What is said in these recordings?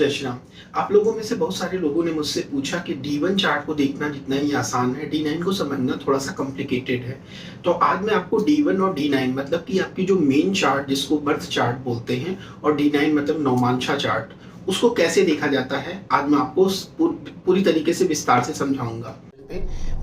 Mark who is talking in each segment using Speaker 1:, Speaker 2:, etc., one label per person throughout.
Speaker 1: जय श्री राम। आप लोगों में से बहुत सारे लोगों ने मुझसे पूछा कि D1 चार्ट को देखना जितना ही आसान है, D9 को समझना थोड़ा सा कॉम्प्लिकेटेड है। तो आज मैं आपको D1 और D9 मतलब कि आपकी जो मेन चार्ट जिसको बर्थ चार्ट बोलते हैं और D9 मतलब नौमांशा चार्ट, उसको कैसे देखा जाता है आज मैं आपको पूरी तरीके से विस्तार से समझाऊंगा।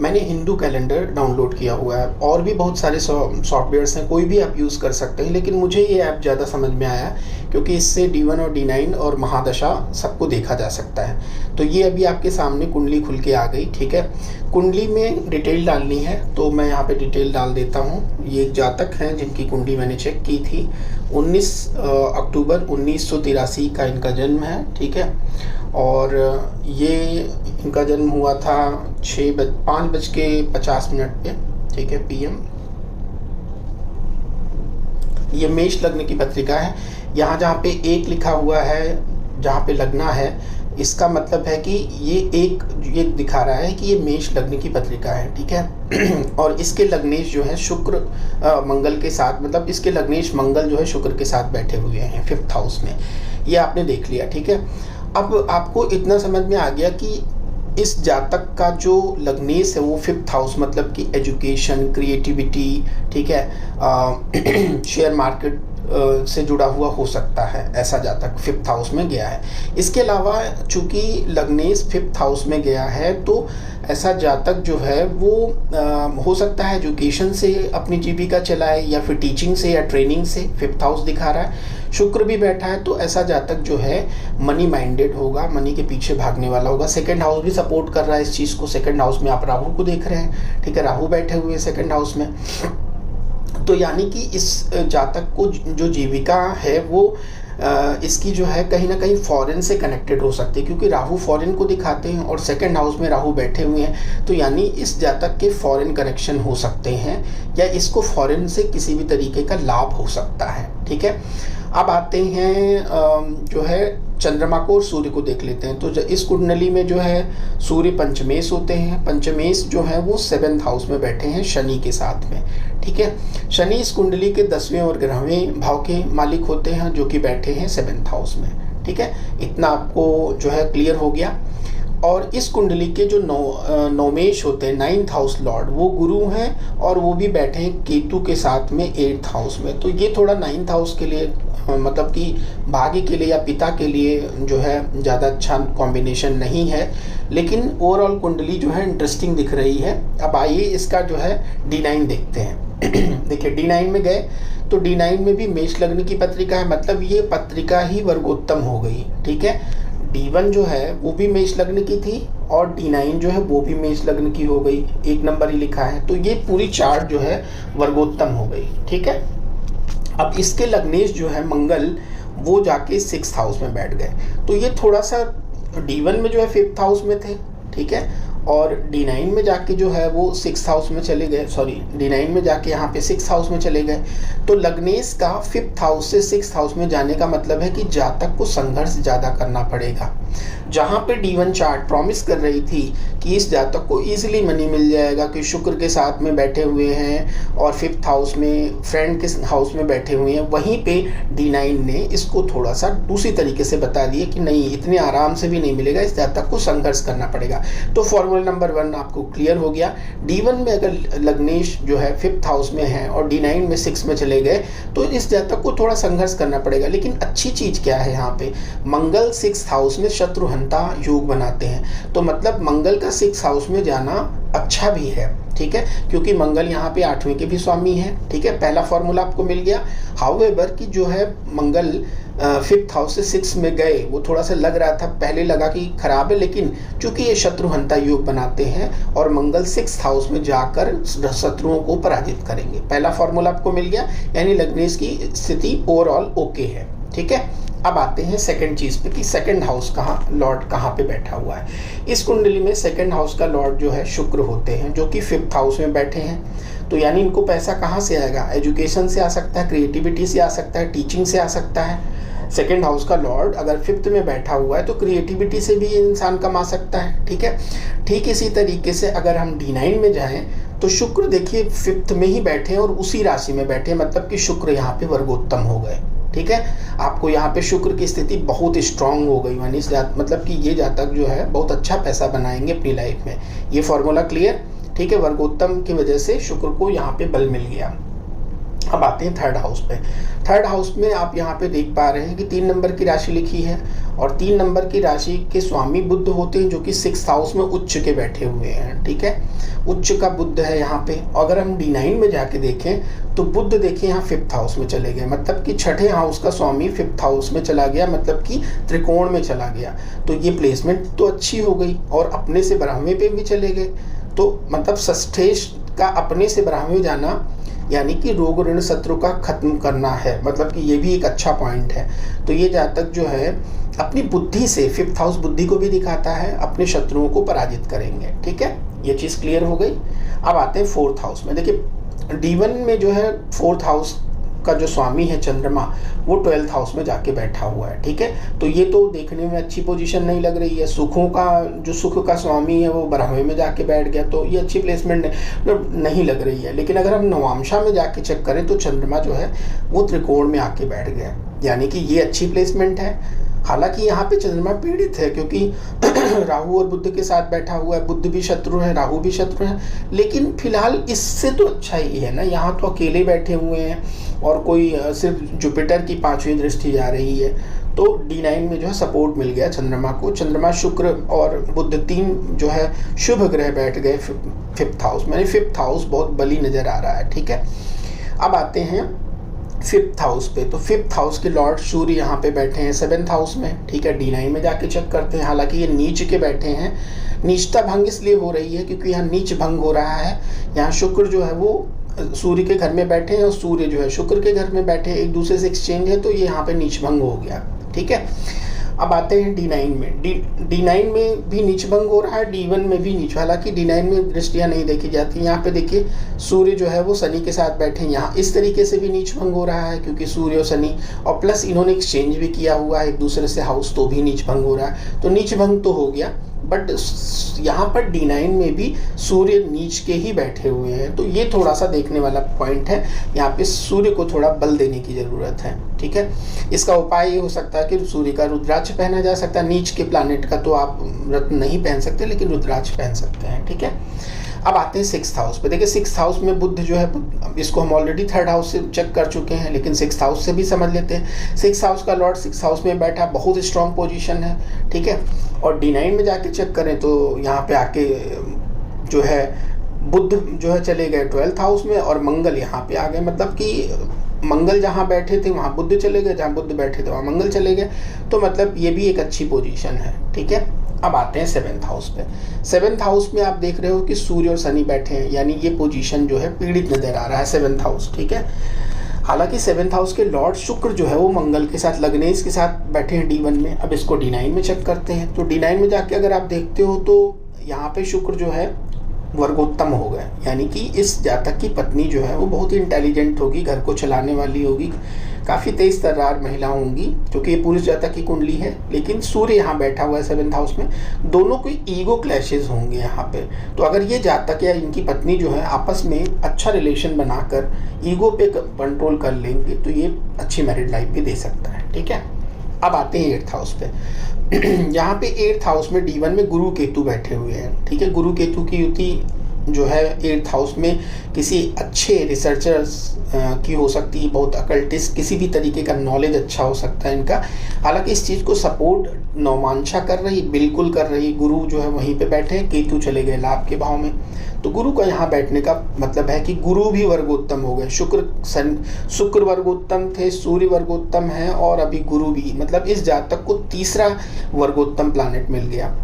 Speaker 1: मैंने हिंदू कैलेंडर डाउनलोड किया हुआ है और भी बहुत सारे सॉफ्टवेयर्स हैं, कोई भी आप यूज़ कर सकते हैं, लेकिन मुझे ये ऐप ज़्यादा समझ में आया क्योंकि इससे D1 और D9 और महादशा सबको देखा जा सकता है। तो ये अभी आपके सामने कुंडली खुल के आ गई, ठीक है। कुंडली में डिटेल डालनी है तो मैं यहाँ पे डिटेल डाल देता हूँ। ये एक जातक हैं जिनकी कुंडली मैंने चेक की थी। 19 अक्टूबर 1983 का इनका जन्म है, ठीक है। और ये इनका जन्म हुआ था 5:50 पे, ठीक है, PM। ये मेष लग्न की पत्रिका है। यहाँ जहाँ पे 1 लिखा हुआ है, जहाँ पे लगना है, इसका मतलब है कि ये दिखा रहा है कि ये मेष लग्न की पत्रिका है, ठीक है। और इसके लग्नेश जो है शुक्र मंगल के साथ, मतलब इसके लग्नेश मंगल जो है शुक्र के साथ बैठे हुए हैं 5th हाउस में। ये आपने देख लिया, ठीक है। अब आपको इतना समझ में आ गया कि इस जातक का जो लग्नेश है वो 5th हाउस मतलब कि एजुकेशन, क्रिएटिविटी, ठीक है, शेयर मार्केट से जुड़ा हुआ हो सकता है। ऐसा जातक 5th हाउस में गया है। इसके अलावा चूंकि लग्नेश 5th हाउस में गया है तो ऐसा जातक जो है वो हो सकता है एजुकेशन से अपनी जीविका चलाए या फिर टीचिंग से या ट्रेनिंग से। 5th हाउस दिखा रहा है, शुक्र भी बैठा है, तो ऐसा जातक जो है मनी माइंडेड होगा, मनी के पीछे भागने वाला होगा। 2nd हाउस भी सपोर्ट कर रहा है इस चीज़ को। 2nd हाउस में आप राहु को देख रहे हैं, ठीक है, राहु बैठे हुए 2nd हाउस में। तो यानी कि इस जातक को जो जीविका है वो इसकी जो है कहीं ना कहीं फॉरेन से कनेक्टेड हो सकती है, क्योंकि राहु फॉरेन को दिखाते हैं और 2nd हाउस में राहु बैठे हुए हैं। तो यानी इस जातक के फॉरेन कनेक्शन हो सकते हैं या इसको फॉरेन से किसी भी तरीके का लाभ हो सकता है, ठीक है। अब आते हैं जो है चंद्रमा को और सूर्य को देख लेते हैं। तो इस कुंडली में जो है सूर्य पंचमेश होते हैं। पंचमेश जो है वो 7th हाउस में बैठे हैं शनि के साथ में, ठीक है। शनि इस कुंडली के 10वें और 11वें भाव के मालिक होते हैं जो कि बैठे हैं 7th हाउस में, ठीक है। इतना आपको जो है क्लियर हो गया। और इस कुंडली के जो नौमेश होते हैं 9th हाउस लॉर्ड, वो गुरु हैं और वो भी बैठे हैं केतु के साथ में 8th हाउस में। तो ये थोड़ा 9th हाउस के लिए मतलब कि भाग्य के लिए या पिता के लिए जो है ज़्यादा अच्छा कॉम्बिनेशन नहीं है, लेकिन ओवरऑल कुंडली जो है इंटरेस्टिंग दिख रही है। अब आइए इसका जो है D9 देखते हैं। देखिए D9 में गए तो D9 में भी मेष लग्न की पत्रिका है, मतलब ये पत्रिका ही वर्गोत्तम हो गई, ठीक है। D1 जो है वो भी मेष लग्न की थी और D9 जो है वो भी मेष लग्न की हो गई, 1 नंबर ही लिखा है। तो ये पूरी चार्ट जो है वर्गोत्तम हो गई, ठीक है। अब इसके लग्नेश जो है मंगल वो जाके 6th हाउस में बैठ गए। तो ये थोड़ा सा D1 में जो है 5th हाउस में थे, ठीक है, और D9 में जाके जो है वो 6th हाउस में चले गए, D9 में जाके यहाँ पे 6th हाउस में चले गए। तो लग्नेश का 5th हाउस से 6th हाउस में जाने का मतलब है कि जातक को संघर्ष ज़्यादा करना पड़ेगा। जहाँ पे D1 चार्ट प्रॉमिस कर रही थी कि इस जातक को ईजिली मनी मिल जाएगा कि शुक्र के साथ में बैठे हुए हैं और 5th हाउस में फ्रेंड के हाउस में बैठे हुए हैं, वहीं पे D9 ने इसको थोड़ा सा दूसरी तरीके से बता दिया कि नहीं, इतने आराम से भी नहीं मिलेगा, इस जातक को संघर्ष करना पड़ेगा। तो फॉर्मूला नंबर 1 आपको क्लियर हो गया। D1 में अगर लग्नेश जो है 5th हाउस में है और D9 में 6 में चले गए तो इस जातक को थोड़ा संघर्ष करना पड़ेगा। लेकिन अच्छी चीज़ क्या है, यहाँ पे मंगल 6th हाउस में शत्रुहंता योग बनाते हैं, तो मतलब मंगल का 6th हाउस में जाना अच्छा भी है, ठीक है, क्योंकि मंगल यहाँ पे 8वें के भी स्वामी है, ठीक है। पहला फॉर्मूला आपको मिल गया। हाउएवर कि जो है मंगल 5th हाउस से 6 में गए, वो थोड़ा सा लग रहा था, पहले लगा कि खराब है, लेकिन चूंकि ये शत्रुहंता योग बनाते हैं और मंगल 6th हाउस में जाकर शत्रुओं को पराजित करेंगे। पहला फॉर्मूला आपको मिल गया, यानी लग्नेश की स्थिति ओवरऑल ओके है, ठीक है। अब आते हैं सेकंड चीज पे कि 2nd हाउस लॉर्ड कहाँ पे बैठा हुआ है। इस कुंडली में 2nd हाउस का लॉर्ड जो है शुक्र होते हैं, जो कि 5th हाउस में बैठे हैं। तो यानी इनको पैसा कहाँ से आएगा, एजुकेशन से आ सकता है, क्रिएटिविटी से आ सकता है, टीचिंग से आ सकता है। 2nd हाउस का लॉर्ड अगर 5th में बैठा हुआ है तो क्रिएटिविटी से भी इंसान कमा सकता है, ठीक है। ठीक इसी तरीके से अगर हम D9 में जाएं तो शुक्र देखिए 5th में ही बैठे और उसी राशि में बैठे, मतलब कि शुक्र यहाँ पे वर्गोत्तम हो गए, ठीक है। आपको यहाँ पे शुक्र की स्थिति बहुत स्ट्रांग हो गई, यानी मतलब कि ये जातक जो है बहुत अच्छा पैसा बनाएंगे अपनी लाइफ में। ये फॉर्मूला क्लियर, ठीक है। वर्गोत्तम की वजह से शुक्र को यहाँ पे बल मिल गया। अब आते हैं थर्ड हाउस पे। थर्ड हाउस में आप यहाँ पे देख पा रहे हैं कि 3 नंबर की राशि लिखी है और 3 नंबर की राशि के स्वामी बुध होते हैं, जो कि 6th हाउस में उच्च के बैठे हुए हैं, ठीक है। उच्च का बुध है यहाँ पे। अगर हम D9 में जाके देखें तो बुध देखिए यहाँ 5th हाउस में चले गए, मतलब कि 6ठे हाउस का स्वामी 5th हाउस में चला गया, मतलब कि त्रिकोण में चला गया। तो ये प्लेसमेंट तो अच्छी हो गई और अपने से 12वें पे भी चले गए। तो मतलब षष्ठेश का अपने से 12वें जाना यानी कि रोग ऋण शत्रु का खत्म करना है, मतलब कि ये भी एक अच्छा पॉइंट है। तो ये जातक जो है अपनी बुद्धि से 5th हाउस बुद्धि को भी दिखाता है, अपने शत्रुओं को पराजित करेंगे, ठीक है। ये चीज़ क्लियर हो गई। अब आते हैं 4th हाउस में। देखिए D1 में जो है 4th हाउस का जो स्वामी है चंद्रमा, वो 12th हाउस में जाके बैठा हुआ है, ठीक है। तो ये तो देखने में अच्छी पोजीशन नहीं लग रही है। सुखों का जो सुख का स्वामी है वो 12वें में जाके बैठ गया, तो ये अच्छी प्लेसमेंट नहीं लग रही है। लेकिन अगर हम नवांशा में जाके चेक करें तो चंद्रमा जो है वो त्रिकोण में आके बैठ गया, यानी कि ये अच्छी प्लेसमेंट है। हालांकि यहाँ पे चंद्रमा पीड़ित है क्योंकि राहु और बुध के साथ बैठा हुआ है। बुध भी शत्रु है, राहु भी शत्रु है, लेकिन फिलहाल इससे तो अच्छा ही है ना। यहाँ तो अकेले बैठे हुए हैं और कोई सिर्फ जुपिटर की 5वीं दृष्टि जा रही है। तो D9 में जो है सपोर्ट मिल गया चंद्रमा को। चंद्रमा, शुक्र और बुध 3 जो है शुभ ग्रह बैठ गए 5th हाउस में। 5th हाउस बहुत बली नजर आ रहा है, ठीक है। अब आते हैं 5th हाउस पे। तो 5th हाउस के लॉर्ड सूर्य यहाँ पे बैठे हैं 7th हाउस में, ठीक है। D9 में जाके चेक करते हैं। हालांकि ये नीच के बैठे हैं। नीचता भंग इसलिए हो रही है क्योंकि यहाँ नीच भंग हो रहा है। यहाँ शुक्र जो है वो सूर्य के घर में बैठे हैं और सूर्य जो है शुक्र के घर में बैठे हैं, एक दूसरे से एक्सचेंज है, तो ये यहाँ पे नीच भंग हो गया, ठीक है। अब आते हैं D9 में। D9 में भी नीच भंग हो रहा है, D1 में भी नीच। हालांकि D9 में दृष्टियां नहीं देखी जाती। यहाँ पे देखिए सूर्य जो है वो शनि के साथ बैठे हैं, यहाँ इस तरीके से भी नीच भंग हो रहा है क्योंकि सूर्य और शनि, और प्लस इन्होंने एक्सचेंज भी किया हुआ है एक दूसरे से हाउस, तो भी नीच भंग हो रहा है। तो नीच भंग तो हो गया, बट यहाँ पर D9 में भी सूर्य नीच के ही बैठे हुए हैं, तो ये थोड़ा सा देखने वाला पॉइंट है। यहाँ पे सूर्य को थोड़ा बल देने की जरूरत है, ठीक है। इसका उपाय ये हो सकता है कि सूर्य का रुद्राक्ष पहना जा सकता है। नीच के प्लानेट का तो आप रत्न नहीं पहन सकते, लेकिन रुद्राक्ष पहन सकते हैं, ठीक है। अब आते हैं 6th हाउस पे। देखिए 6th हाउस में बुध जो है, इसको हम ऑलरेडी 3rd हाउस से चेक कर चुके हैं, लेकिन 6th हाउस से भी समझ लेते हैं। 6th हाउस का लॉर्ड 6th हाउस में बैठा, बहुत स्ट्रॉन्ग पोजीशन है, ठीक है। और D9 में जाके चेक करें तो यहाँ पे आके जो है बुध जो है चले गए 12th हाउस में और मंगल यहाँ पे आ गए, मतलब कि मंगल जहाँ बैठे थे वहाँ बुध चले गए, जहाँ बुध बैठे थे वहाँ मंगल चले गए। तो मतलब ये भी एक अच्छी पोजीशन है, ठीक है। अब आते हैं 7th हाउस पे। 7th हाउस में आप देख रहे हो कि सूर्य और शनि बैठे हैं, यानी ये पोजीशन जो है पीड़ित नजर आ रहा है 7th हाउस, ठीक है। हालांकि 7th हाउस के लॉर्ड शुक्र जो है वो मंगल के साथ लग्नेश के साथ बैठे हैं D1 में। अब इसको D9 में चेक करते हैं। तो D9 में जाके अगर आप देखते हो तो यहाँ पे शुक्र जो है वर्गोत्तम हो गए, यानी कि इस जातक की पत्नी जो है वो बहुत ही इंटेलिजेंट होगी, घर को चलाने वाली होगी, काफ़ी तेज तर्रार महिला होंगी, क्योंकि ये पुरुष जातक की कुंडली है। लेकिन सूर्य यहाँ बैठा हुआ है 7th हाउस में, दोनों कोई ईगो क्लैशेस होंगे यहाँ पे। तो अगर ये जातक या इनकी पत्नी जो है आपस में अच्छा रिलेशन बनाकर ईगो पे कंट्रोल कर लेंगे तो ये अच्छी मैरिड लाइफ भी दे सकता है, ठीक है। अब आते हैं 8th हाउस पे। यहाँ पे 8th हाउस में D1 में गुरु केतु बैठे हुए हैं, ठीक है। गुरु केतु की युति जो है 8th हाउस में किसी अच्छे रिसर्चर्स की हो सकती है, बहुत अकल्टिस्ट, किसी भी तरीके का नॉलेज अच्छा हो सकता है इनका। हालांकि इस चीज़ को सपोर्ट नवमांशा कर रही, बिल्कुल कर रही। गुरु जो है वहीं पे बैठे हैं, केतु चले गए लाभ के भाव में। तो गुरु का यहाँ बैठने का मतलब है कि गुरु भी वर्गोत्तम हो गए। शुक्र वर्गोत्तम थे, सूर्य वर्गोत्तम है और अभी गुरु भी, मतलब इस जातक को तीसरा वर्गोत्तम प्लैनेट मिल गया।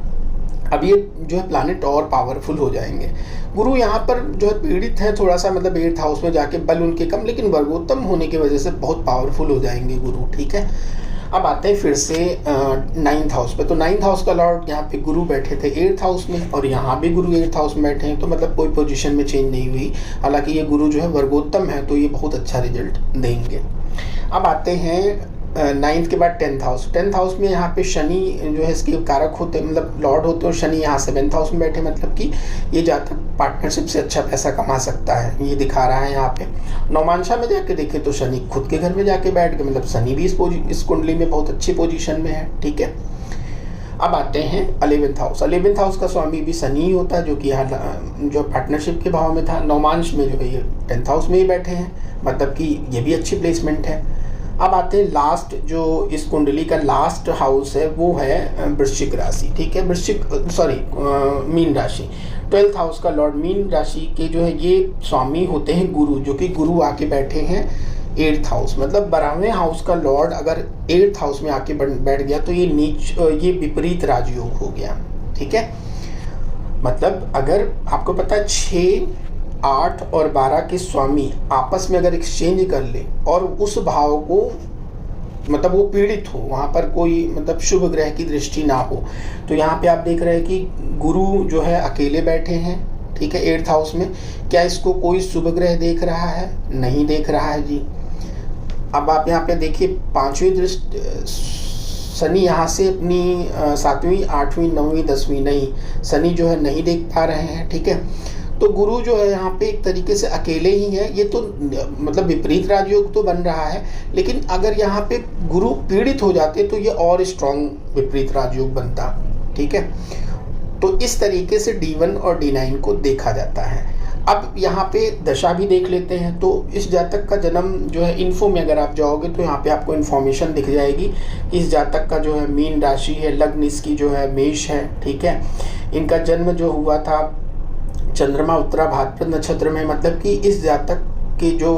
Speaker 1: अब ये जो है प्लैनेट और पावरफुल हो जाएंगे। गुरु यहाँ पर जो है पीड़ित है थोड़ा सा, मतलब 8th हाउस में जाके बल उनके कम, लेकिन वर्गोत्तम होने की वजह से बहुत पावरफुल हो जाएंगे गुरु, ठीक है। अब आते हैं फिर से 9th हाउस पे। तो 9th हाउस का लॉर्ड यहाँ पे गुरु बैठे थे 8th हाउस में, और यहाँ भी गुरु 8th हाउस में बैठे हैं, तो मतलब कोई पोजीशन में चेंज नहीं हुई। हालांकि ये गुरु जो है वर्गोत्तम है, तो ये बहुत अच्छा रिजल्ट देंगे। अब आते हैं 9th के बाद 10th हाउस। 10th हाउस में यहाँ पे शनि जो है इसके कारक होते हैं, मतलब लॉर्ड होते हैं, और शनि यहाँ 7th हाउस में बैठे, मतलब कि ये जातक पार्टनरशिप से अच्छा पैसा कमा सकता है, ये दिखा रहा है यहाँ पे। नौमांशा में जाके देखें तो शनि खुद के घर में जाके बैठ गए, मतलब शनि भी इस कुंडली में बहुत अच्छी पोजीशन में है, ठीक है। अब आते हैं 11th हाउस। 11th हाउस का स्वामी भी शनि ही होता है, जो कि यहाँ जो पार्टनरशिप के भाव में था। नौमांश में जो है ये 10th हाउस में ही बैठे हैं, मतलब कि ये भी अच्छी प्लेसमेंट है। अब आते हैं लास्ट, जो इस कुंडली का लास्ट हाउस है वो है वृश्चिक राशि, ठीक है। मीन राशि। 12th हाउस का लॉर्ड मीन राशि के जो है ये स्वामी होते हैं गुरु, जो कि गुरु आके बैठे हैं 8th हाउस। मतलब 12वें हाउस का लॉर्ड अगर 8th हाउस में आके बैठ गया तो ये विपरीत राजयोग हो गया, ठीक है। मतलब अगर आपको पता है 6, 8 और 12 के स्वामी आपस में अगर एक्सचेंज कर ले और उस भाव को मतलब वो पीड़ित हो, वहाँ पर कोई मतलब शुभ ग्रह की दृष्टि ना हो, तो यहाँ पे आप देख रहे हैं कि गुरु जो है अकेले बैठे हैं, ठीक है, 8th हाउस में। क्या इसको कोई शुभ ग्रह देख रहा है? नहीं देख रहा है जी। अब आप यहाँ पे देखिए 5वीं दृष्टि शनि यहाँ से अपनी 7वीं, 8वीं, 9वीं, 10वीं नहीं, शनि जो है नहीं देख पा रहे हैं, ठीक है। तो गुरु जो है यहाँ पे एक तरीके से अकेले ही है। ये तो मतलब विपरीत राजयोग तो बन रहा है, लेकिन अगर यहाँ पे गुरु पीड़ित हो जाते तो ये और स्ट्रॉन्ग विपरीत राजयोग बनता, ठीक है। तो इस तरीके से D1 और D9 को देखा जाता है। अब यहाँ पे दशा भी देख लेते हैं। तो इस जातक का जन्म जो है इन्फो में अगर आप जाओगे तो यहाँ पे आपको इन्फॉर्मेशन दिख जाएगी। इस जातक का जो है मीन राशि है, लग्न इसकी जो है मेष है, ठीक है। इनका जन्म जो हुआ था चंद्रमा उत्तरा भाद्रपद नक्षत्र में, मतलब कि इस जातक के जो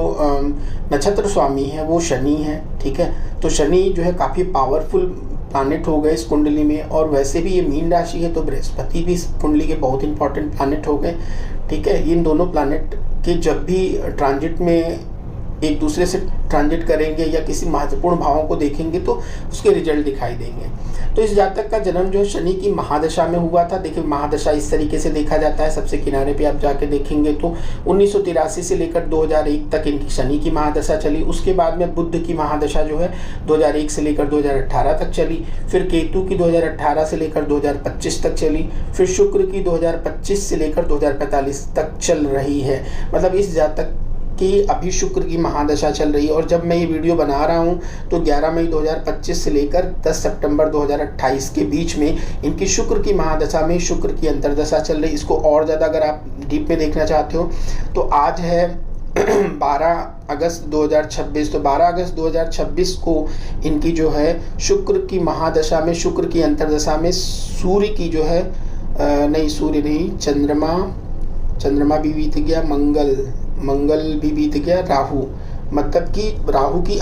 Speaker 1: नक्षत्र स्वामी है वो शनि है, ठीक है। तो शनि जो है काफ़ी पावरफुल प्लानेट हो गए इस कुंडली में, और वैसे भी ये मीन राशि है तो बृहस्पति भी इस कुंडली के बहुत इंपॉर्टेंट प्लानेट हो गए, ठीक है। इन दोनों प्लानेट के जब भी ट्रांजिट में एक दूसरे से ट्रांजिट करेंगे या किसी महत्वपूर्ण भावों को देखेंगे तो उसके रिजल्ट दिखाई देंगे। तो इस जातक का जन्म जो है शनि की महादशा में हुआ था। देखिए महादशा इस तरीके से देखा जाता है, सबसे किनारे पे आप जाके देखेंगे तो 1983 से लेकर 2001 तक इनकी शनि की महादशा चली। उसके बाद में बुध की महादशा जो है 2001 से लेकर 2018 तक चली। फिर केतु की 2018 से लेकर 2025 तक चली। फिर शुक्र की 2025 से लेकर 2045 तक चल रही है। मतलब इस जातक कि अभी शुक्र की महादशा चल रही है। और जब मैं ये वीडियो बना रहा हूँ तो 11 मई 2025 से लेकर 10 सितंबर 2028 के बीच में इनकी शुक्र की महादशा में शुक्र की अंतर्दशा चल रही है। इसको और ज़्यादा अगर आप डीप में देखना चाहते हो तो आज है 12 अगस्त 2026। तो 12 अगस्त 2026 को इनकी जो है शुक्र की महादशा में शुक्र की अंतर्दशा में सूर्य की जो है सूर्य नहीं, चंद्रमा भी बीत गया, मंगल भी बीत गया, राहु, मतलब कि राहु की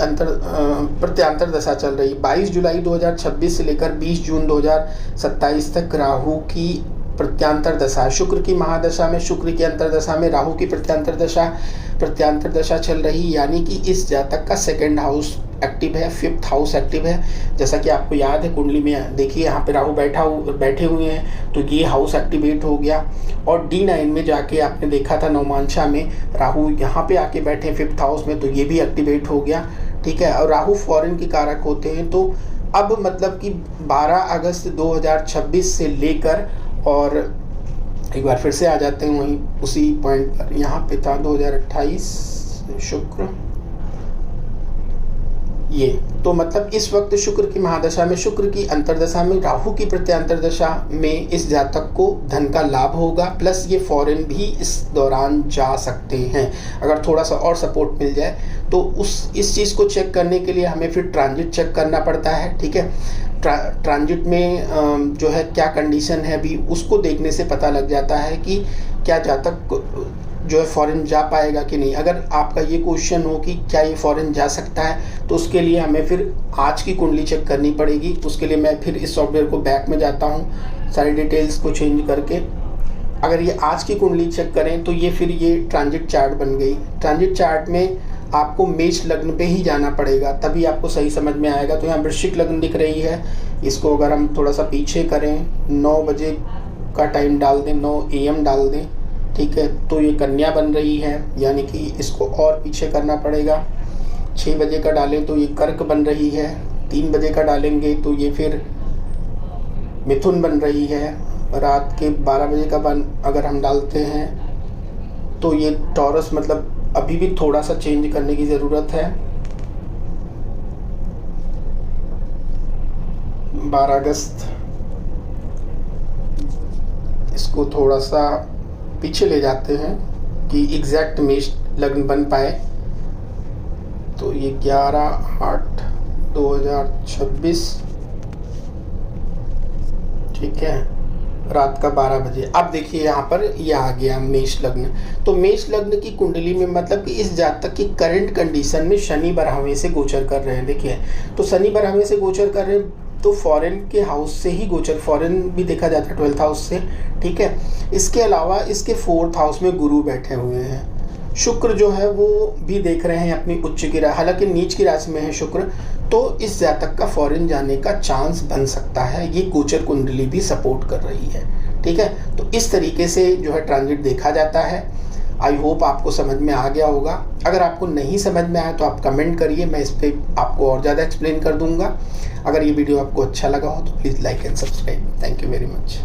Speaker 1: प्रत्यांतर दशा चल रही। 22 जुलाई 2026 से लेकर 20 जून 2027 तक राहु की प्रत्यांतर दशा, शुक्र की महादशा में शुक्र की अंतरदशा में राहु की प्रत्यांतर दशा चल रही। यानी कि इस जातक का 2nd हाउस एक्टिव है, 5th हाउस एक्टिव है। जैसा कि आपको याद है कुंडली में देखिए यहाँ पे राहु बैठे हुए हैं तो ये हाउस एक्टिवेट हो गया। और D9 में जाके आपने देखा था नौमांशा में राहु यहाँ पे आके बैठे 5th हाउस में, तो ये भी एक्टिवेट हो गया, ठीक है। और राहु फॉरेन के कारक होते हैं। तो अब मतलब कि 12 अगस्त 2026 से लेकर, और एक बार फिर से आ जाते हैं वहीं उसी पॉइंट पर, यहाँ पे था 2028 शुक्र, ये तो मतलब इस वक्त शुक्र की महादशा में शुक्र की अंतरदशा में राहु की प्रत्यांतरदशा में इस जातक को धन का लाभ होगा। प्लस ये फॉरेन भी इस दौरान जा सकते हैं अगर थोड़ा सा और सपोर्ट मिल जाए। तो इस चीज़ को चेक करने के लिए हमें फिर ट्रांजिट चेक करना पड़ता है, ठीक है। ट्रांजिट में जो है क्या कंडीशन है भी उसको देखने से पता लग जाता है कि क्या जातक जो है फॉरेन जा पाएगा कि नहीं। अगर आपका ये क्वेश्चन हो कि क्या ये फॉरेन जा सकता है तो उसके लिए हमें फिर आज की कुंडली चेक करनी पड़ेगी। उसके लिए मैं फिर इस सॉफ्टवेयर को बैक में जाता हूँ, सारी डिटेल्स को चेंज करके। अगर ये आज की कुंडली चेक करें तो ये फिर ये ट्रांजिट चार्ट बन गई। ट्रांजिट चार्ट में आपको मेष लग्न पे ही जाना पड़ेगा तभी आपको सही समझ में आएगा। तो यहाँ वृश्चिक लग्न दिख रही है, इसको अगर हम थोड़ा सा पीछे करें 9 बजे का टाइम डाल दें, 9 AM डाल दें, ठीक है। तो ये कन्या बन रही है, यानी कि इसको और पीछे करना पड़ेगा। 6 बजे का डालें तो ये कर्क बन रही है, 3 बजे का डालेंगे तो ये फिर मिथुन बन रही है, रात के 12 बजे का अगर हम डालते हैं तो ये टॉरस, मतलब अभी भी थोड़ा सा चेंज करने की ज़रूरत है। 12 अगस्त इसको थोड़ा सा पीछे ले जाते हैं कि एग्जैक्ट मेष लग्न बन पाए। तो ये 11/8/2026, ठीक है, रात का 12 बजे। अब देखिए यहाँ पर ये आ गया मेष लग्न। तो मेष लग्न की कुंडली में मतलब कि इस जातक की करंट कंडीशन में शनि 12वें से गोचर कर रहे हैं। देखिए, तो शनि 12वें से गोचर कर रहे हैं तो फॉरेन के हाउस से ही गोचर, फॉरेन भी देखा जाता है 12th हाउस से, ठीक है। इसके अलावा इसके 4th हाउस में गुरु बैठे हुए हैं। शुक्र जो है वो भी देख रहे हैं अपनी उच्च की, हालांकि नीच की राशि में है शुक्र, तो इस जातक का फॉरेन जाने का चांस बन सकता है। ये गोचर कुंडली भी सपोर्ट कर रही है, ठीक है। तो इस तरीके से जो है ट्रांजिट देखा जाता है। आई होप आपको समझ में आ गया होगा। अगर आपको नहीं समझ में आया तो आप कमेंट करिए, मैं इस पर आपको और ज़्यादा एक्सप्लेन कर दूंगा। अगर ये वीडियो आपको अच्छा लगा हो तो please like and subscribe. Thank you very much.